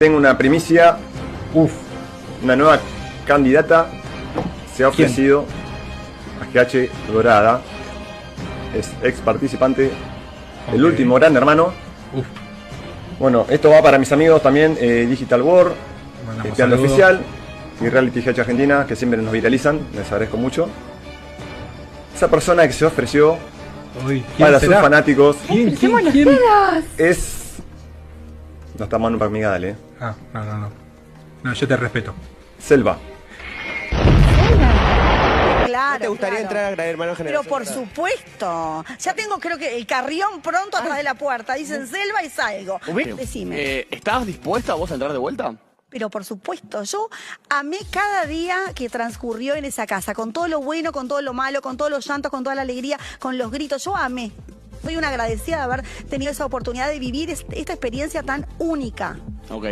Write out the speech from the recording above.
Tengo una primicia. Una nueva candidata se ha ofrecido a GH Dorada. Es ex participante del último Gran Hermano. Bueno, esto va para mis amigos también, Digital World, Teatro Oficial y Reality GH Argentina, que siempre nos viralizan, les agradezco mucho. Esa persona que se ofreció para sus fanáticos es... No está mano para mí, dale. No, yo te respeto. Selva. Claro, ¿No te gustaría entrar a Gran Hermano Generación? Pero por supuesto. Ya tengo, creo que el carrión pronto atrás de la puerta. Dicen Selva y salgo. Decime. ¿Estabas dispuesta vos a entrar de vuelta? Pero por supuesto, yo amé cada día que transcurrió en esa casa. Con todo lo bueno, con todo lo malo, con todos los llantos, con toda la alegría, con los gritos. Yo amé. Soy una agradecida de haber tenido esa oportunidad de vivir esta experiencia tan única. Ok.